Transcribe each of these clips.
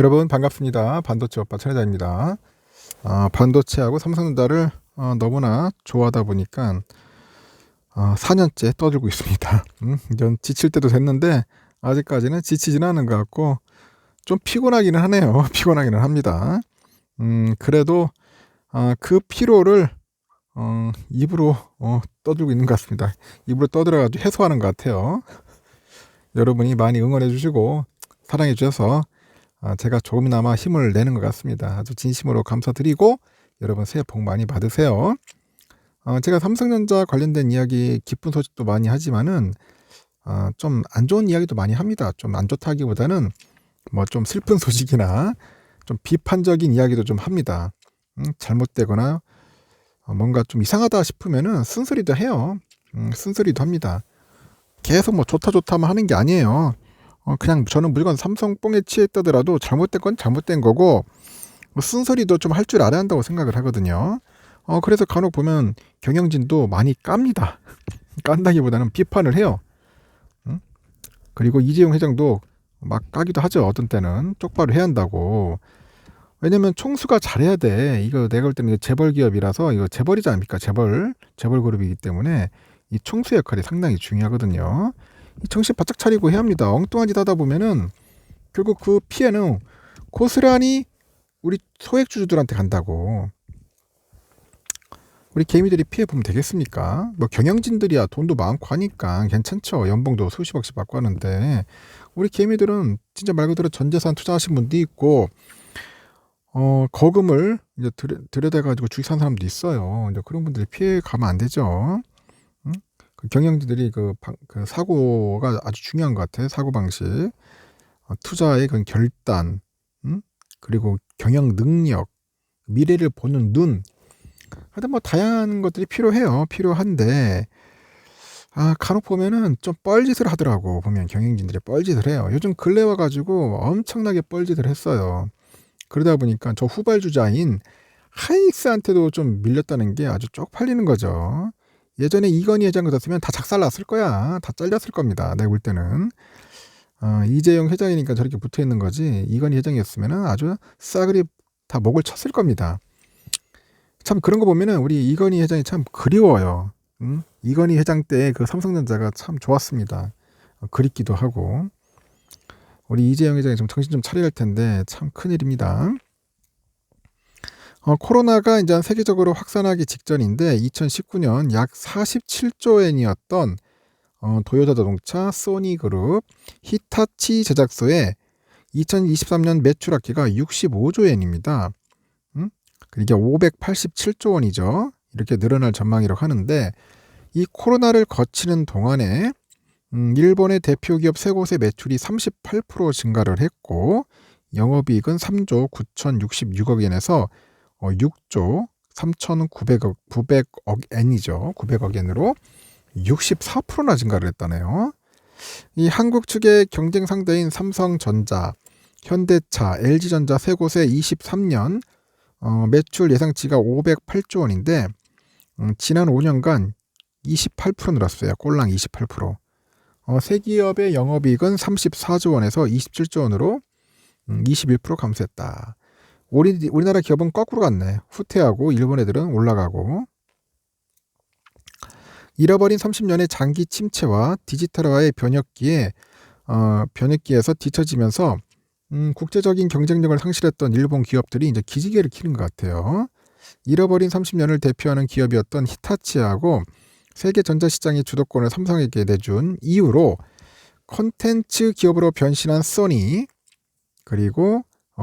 여러분 반갑습니다. 반도체 오빠 천혜자입니다. 반도체하고 삼성전자를 너무나 좋아하다 보니까 4년째 떠들고 있습니다. 이전 지칠 때도 됐는데 아직까지는 지치지는 않은 것 같고 좀 피곤하기는 하네요. 피곤하기는 합니다. 그래도 그 피로를 입으로 떠들고 있는 것 같습니다. 입으로 떠들어가지고 해소하는 것 같아요. 여러분이 많이 응원해 주시고 사랑해 주셔서 제가 조금이나마 힘을 내는 것 같습니다. 아주 진심으로 감사드리고 여러분 새해 복 많이 받으세요. 제가 삼성전자 관련된 이야기 기쁜 소식도 많이 하지만은 좀 안 좋은 이야기도 많이 합니다. 좀 안 좋다기보다는 뭐 좀 슬픈 소식이나 좀 비판적인 이야기도 좀 합니다. 잘못되거나 뭔가 좀 이상하다 싶으면은 쓴소리도 해요. 쓴소리도 합니다. 계속 뭐 좋다 좋다만 하는 게 아니에요. 그냥 저는 무조건 삼성 뽕에 취했다더라도 잘못된 건 잘못된 거고 쓴소리도 좀 할 줄 알아야 한다고 생각을 하거든요. 그래서 간혹 보면 경영진도 많이 깝니다. 깐다기보다는 비판을 해요. 그리고 이재용 회장도 막 까기도 하죠. 어떤 때는 똑바로 해야 한다고. 왜냐면 총수가 잘해야 돼. 이거 내가 볼 때는 재벌 기업이라서 이거 재벌이지 않습니까? 재벌 그룹이기 때문에 이 총수 역할이 상당히 중요하거든요. 정신 바짝 차리고 해야 합니다. 엉뚱한 짓 하다 보면은 결국 그 피해는 고스란히 우리 소액주주들한테 간다고. 우리 개미들이 피해 보면 되겠습니까? 뭐 경영진들이야 돈도 많고 하니까 괜찮죠. 연봉도 수십억씩 받고 하는데 우리 개미들은 진짜 말 그대로 전 재산 투자하신 분도 있고 거금을 이제 들여대가지고 주식 산 사람도 있어요. 이제 그런 분들이 피해 가면 안 되죠. 그 경영진들이 그 사고가 아주 중요한 것 같아요. 사고 방식, 투자의 그 결단, 그리고 경영 능력, 미래를 보는 눈. 하여튼 뭐 다양한 것들이 필요해요. 필요한데 간혹 보면은 좀 뻘짓을 하더라고. 보면 경영진들이 뻘짓을 해요. 요즘 근래 와가지고 엄청나게 뻘짓을 했어요. 그러다 보니까 저 후발주자인 하이닉스한테도 좀 밀렸다는 게 아주 쪽팔리는 거죠. 예전에 이건희 회장 같았으면 다 작살났을 거야. 다 잘렸을 겁니다. 내가 볼 때는. 이재용 회장이니까 저렇게 붙어 있는 거지. 이건희 회장이었으면 아주 싸그리 다 목을 쳤을 겁니다. 참 그런 거 보면은 우리 이건희 회장이 참 그리워요. 이건희 회장 때 그 삼성전자가 참 좋았습니다. 그립기도 하고. 우리 이재용 회장이 좀 정신 좀 차려야 할 텐데 참 큰일입니다. 코로나가 이제 세계적으로 확산하기 직전인데 2019년 약 47조 엔이었던 도요타 자동차, 소니그룹, 히타치 제작소의 2023년 매출 악계가 65조 엔입니다. 이게 587조 원이죠. 이렇게 늘어날 전망이라고 하는데 이 코로나를 거치는 동안에 일본의 대표 기업 세 곳의 매출이 38% 증가를 했고 영업이익은 3조 9,066억 엔에서 6조 3,900억 엔이죠. 900억 엔으로 64%나 증가를 했다네요. 이 한국 측의 경쟁 상대인 삼성전자, 현대차, LG전자 세 곳의 23년 매출 예상치가 508조 원인데 지난 5년간 28% 늘었어요. 꼴랑 28%. 세 기업의 영업이익은 34조 원에서 27조 원으로 21% 감소했다. 우리나라 기업은 거꾸로 갔네. 후퇴하고 일본 애들은 올라가고. 잃어버린 30년의 장기 침체와 디지털화의 변혁기에서 뒤처지면서 국제적인 경쟁력을 상실했던 일본 기업들이 이제 기지개를 켜는 것 같아요. 잃어버린 30년을 대표하는 기업이었던 히타치하고 세계 전자시장의 주도권을 삼성에게 내준 이후로 콘텐츠 기업으로 변신한 소니, 그리고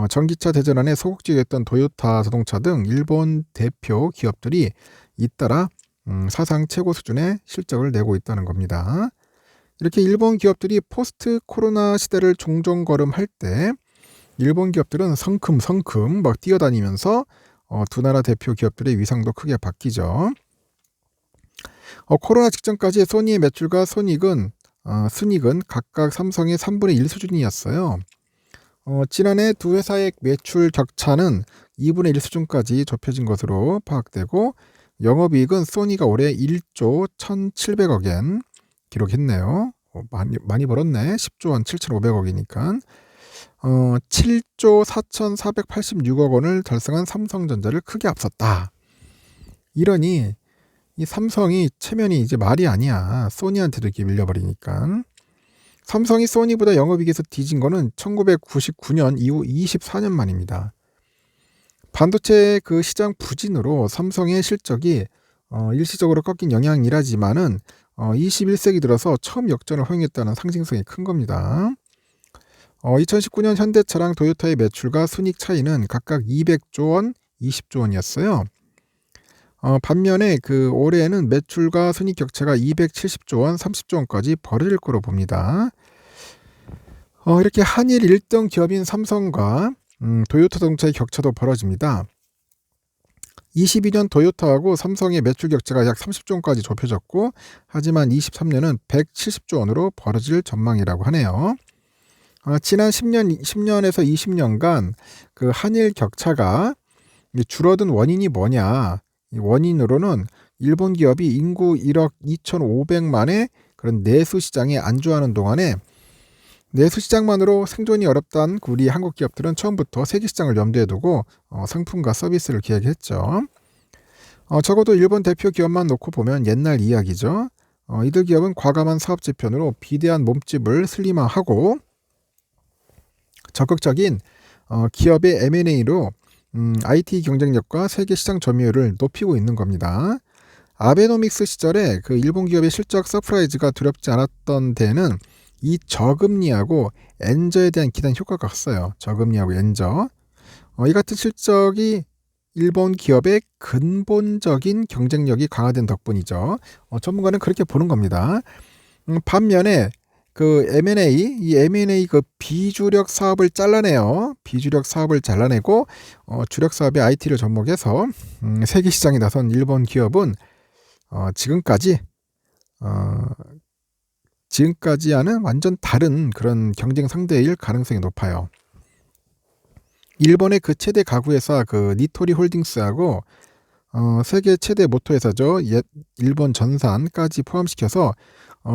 전기차 대전환의 소국지였던 도요타 자동차 등 일본 대표 기업들이 잇따라 사상 최고 수준의 실적을 내고 있다는 겁니다. 이렇게 일본 기업들이 포스트 코로나 시대를 종종걸음할 때 일본 기업들은 성큼성큼 막 뛰어다니면서 두 나라 대표 기업들의 위상도 크게 바뀌죠. 코로나 직전까지 소니의 매출과 순이익은 각각 삼성의 3분의 1 수준이었어요. 지난해 두 회사의 매출 격차는 2분의 1 수준까지 좁혀진 것으로 파악되고 영업이익은 소니가 올해 1조 1,700억 엔 기록했네요. 많이 벌었네. 10조 원 7,500억이니까. 7조 4,486억 원을 달성한 삼성전자를 크게 앞섰다. 이러니 이 삼성이 체면이 이제 말이 아니야. 소니한테도 이렇게 밀려버리니까. 삼성이 소니보다 영업이익에서 뒤진 거는 1999년 이후 24년 만입니다. 반도체 그 시장 부진으로 삼성의 실적이 일시적으로 꺾인 영향이라지만은 21세기 들어서 처음 역전을 허용했다는 상징성이 큰 겁니다. 2019년 현대차랑 도요타의 매출과 순이익 차이는 각각 200조 원, 20조 원이었어요. 반면에 그 올해에는 매출과 순이익 격차가 270조 원, 30조 원까지 벌어질 거로 봅니다. 이렇게 한일 1등 기업인 삼성과 도요타 자동차의 격차도 벌어집니다. 22년 도요타하고 삼성의 매출 격차가 약 30조 원까지 좁혀졌고, 하지만 23년은 170조 원으로 벌어질 전망이라고 하네요. 지난 10년에서 20년간 그 한일 격차가 줄어든 원인이 뭐냐? 이 원인으로는 일본 기업이 인구 1억 2,500만의 그런 내수 시장에 안주하는 동안에 내수 시장만으로 생존이 어렵던 우리 한국 기업들은 처음부터 세계 시장을 염두에 두고 상품과 서비스를 기획했죠. 적어도 일본 대표 기업만 놓고 보면 옛날 이야기죠. 이들 기업은 과감한 사업 재편으로 비대한 몸집을 슬림화하고 적극적인 기업의 M&A로 IT 경쟁력과 세계 시장 점유율을 높이고 있는 겁니다. 아베노믹스 시절에 그 일본 기업의 실적 서프라이즈가 두렵지 않았던 데는 이 저금리하고 엔저에 대한 기대 효과가 컸어요. 저금리하고 엔저. 이 같은 실적이 일본 기업의 근본적인 경쟁력이 강화된 덕분이죠. 전문가는 그렇게 보는 겁니다. 반면에 그 M&A, 이 M&A 그 비주력 사업을 잘라내요. 비주력 사업을 잘라내고 주력 사업의 IT를 접목해서 세계 시장에 나선 일본 기업은 지금까지와는 완전 다른 그런 경쟁 상대일 가능성이 높아요. 일본의 그 최대 가구회사 그 니토리 홀딩스하고 세계 최대 모터회사죠. 일본 전산까지 포함시켜서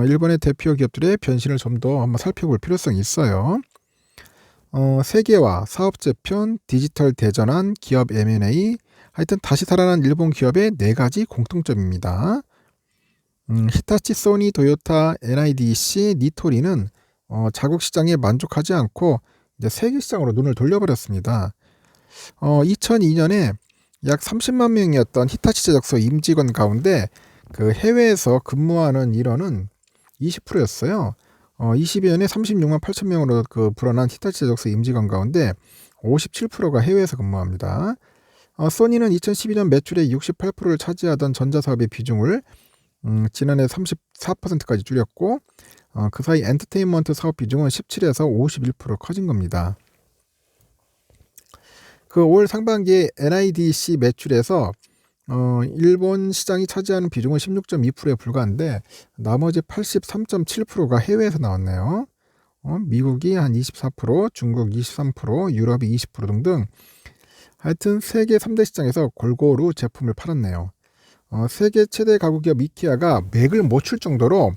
일본의 대표 기업들의 변신을 좀 더 한번 살펴볼 필요성이 있어요. 세계화, 사업 재편, 디지털 대전환, 기업 M&A, 하여튼 다시 살아난 일본 기업의 4가지 공통점입니다. 히타치, 소니, 도요타, NIDC, 니토리는 자국 시장에 만족하지 않고 이제 세계 시장으로 눈을 돌려버렸습니다. 2002년에 약 30만 명이었던 히타치 제작소 임직원 가운데 그 해외에서 근무하는 인원은 20%였어요. 22년에 36만 8천 명으로 그 불어난 히타치 제작소 임직원 가운데 57%가 해외에서 근무합니다. 소니는 2012년 매출의 68%를 차지하던 전자사업의 비중을 지난해 34%까지 줄였고 그 사이 엔터테인먼트 사업 비중은 17에서 51% 커진 겁니다. 그 올 상반기에 NIDC 매출에서 일본 시장이 차지하는 비중은 16.2%에 불과한데 나머지 83.7%가 해외에서 나왔네요. 미국이 한 24%, 중국 23%, 유럽이 20% 등등 하여튼 세계 3대 시장에서 골고루 제품을 팔았네요. 세계 최대 가구 기업 이케아가 맥을 못 출 정도로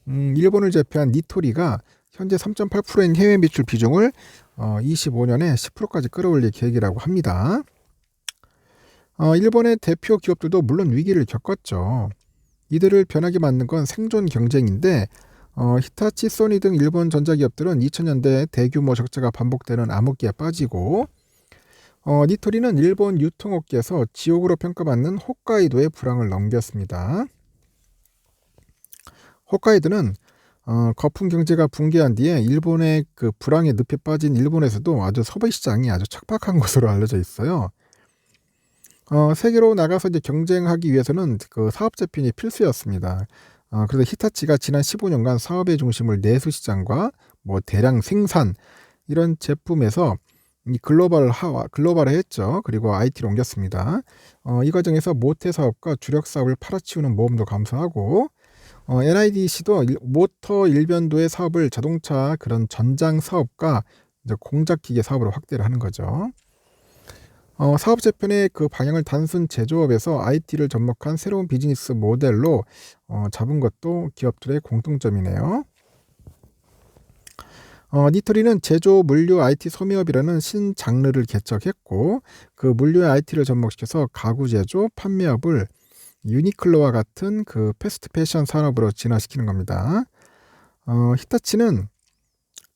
일본을 제패한 니토리가 현재 3.8%인 해외 매출 비중을 25년에 10%까지 끌어올릴 계획이라고 합니다. 일본의 대표 기업들도 물론 위기를 겪었죠. 이들을 변하게 만든 건 생존 경쟁인데 히타치, 소니 등 일본 전자기업들은 2000년대 대규모 적자가 반복되는 암흑기에 빠지고 니토리는 일본 유통업계에서 지옥으로 평가받는 홋카이도의 불황을 넘겼습니다. 홋카이도는 거품 경제가 붕괴한 뒤에 일본의 그 불황의 늪에 빠진 일본에서도 아주 소비 시장이 아주 척박한 것으로 알려져 있어요. 세계로 나가서 이제 경쟁하기 위해서는 그 사업 재편이 필수였습니다. 그래서 히타치가 지난 15년간 사업의 중심을 내수 시장과 뭐 대량 생산 이런 제품에서 이 글로벌화했죠. 그리고 IT로 옮겼습니다. 이 과정에서 모태 사업과 주력 사업을 팔아치우는 모험도 감수하고 NIDC도 모터 일변도의 사업을 자동차 그런 전장 사업과 이제 공작기계 사업으로 확대를 하는 거죠. 사업 재편의 그 방향을 단순 제조업에서 IT를 접목한 새로운 비즈니스 모델로 잡은 것도 기업들의 공통점이네요. 니토리는 제조, 물류, IT 소매업이라는 신장르를 개척했고 그 물류의 IT를 접목시켜서 가구 제조, 판매업을 유니클로와 같은 그 패스트 패션 산업으로 진화시키는 겁니다. 히타치는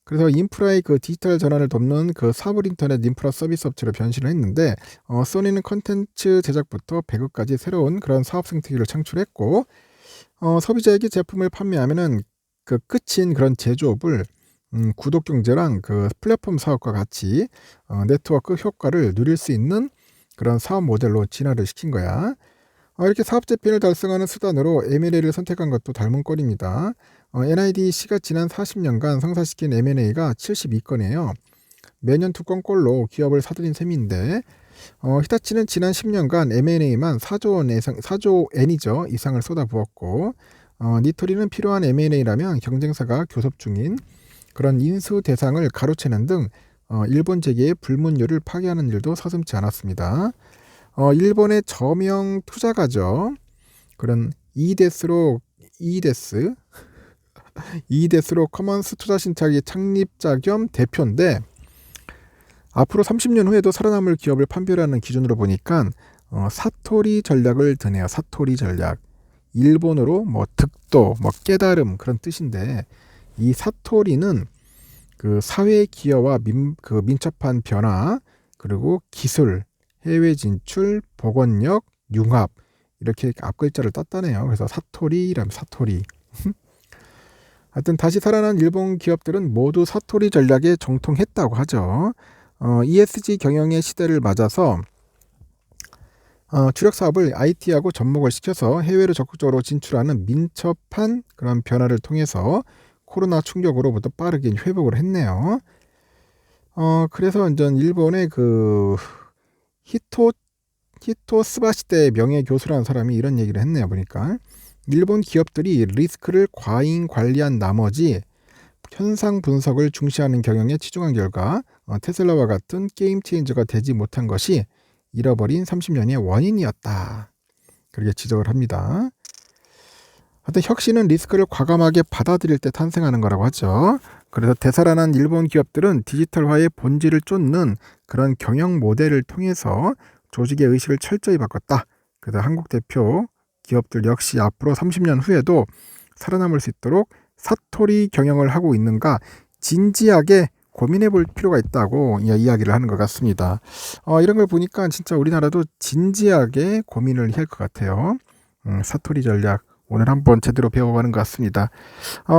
그래서 인프라의 그 디지털 전환을 돕는 그 사물 인터넷 인프라 서비스 업체로 변신을 했는데 소니는 컨텐츠 제작부터 배급까지 새로운 그런 사업 생태계를 창출했고 소비자에게 제품을 판매하면은 그 끝인 그런 제조업을 구독 경제랑 그 플랫폼 사업과 같이 네트워크 효과를 누릴 수 있는 그런 사업 모델로 진화를 시킨 거야. 이렇게 사업 재편을 달성하는 수단으로 M&A를 선택한 것도 닮은 꼴입니다. NIDC가 지난 40년간 성사시킨 M&A가 72건이에요. 매년 2건꼴로 기업을 사들인 셈인데 히타치는 지난 10년간 M&A만 4조 엔이죠 이상을 쏟아부었고 니토리는 필요한 M&A라면 경쟁사가 교섭 중인 그런 인수 대상을 가로채는 등 일본 재계의 불문율을 파괴하는 일도 서슴지 않았습니다. 일본의 저명 투자가죠. 그런 이데스로 커먼스 투자신탁의 창립자 겸 대표인데 앞으로 30년 후에도 살아남을 기업을 판별하는 기준으로 보니까 사토리 전략을 드네요. 사토리 전략. 일본어로 뭐 득도, 뭐 깨달음 그런 뜻인데 이 사토리는 그 사회 기여와 민첩한 변화 그리고 기술, 해외 진출, 복원력, 융합 이렇게 앞글자를 땄다네요. 그래서 사토리라면 사토리. 하여튼 다시 살아난 일본 기업들은 모두 사토리 전략에 정통했다고 하죠. ESG 경영의 시대를 맞아서 주력 사업을 IT하고 접목을 시켜서 해외로 적극적으로 진출하는 민첩한 그런 변화를 통해서 코로나 충격으로부터 빠르게 회복을 했네요. 그래서 이제 일본의 그 히토스바 시대의 명예 교수라는 사람이 이런 얘기를 했네요. 보니까 일본 기업들이 리스크를 과잉 관리한 나머지 현상 분석을 중시하는 경영에 치중한 결과 테슬라와 같은 게임 체인저가 되지 못한 것이 잃어버린 30년의 원인이었다. 그렇게 지적을 합니다. 하여튼 혁신은 리스크를 과감하게 받아들일 때 탄생하는 거라고 하죠. 그래서 되살아난 일본 기업들은 디지털화의 본질을 쫓는 그런 경영 모델을 통해서 조직의 의식을 철저히 바꿨다. 그래서 한국 대표 기업들 역시 앞으로 30년 후에도 살아남을 수 있도록 사토리 경영을 하고 있는가 진지하게 고민해 볼 필요가 있다고 이야기를 하는 것 같습니다. 이런 걸 보니까 진짜 우리나라도 진지하게 고민을 해야 할 것 같아요. 사토리 전략 오늘 한번 제대로 배워가는 것 같습니다.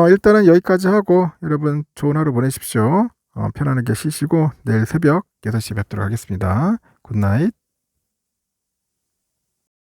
일단은 여기까지 하고 여러분 좋은 하루 보내십시오. 편안하게 쉬시고 내일 새벽 6시 뵙도록 하겠습니다. 굿나잇.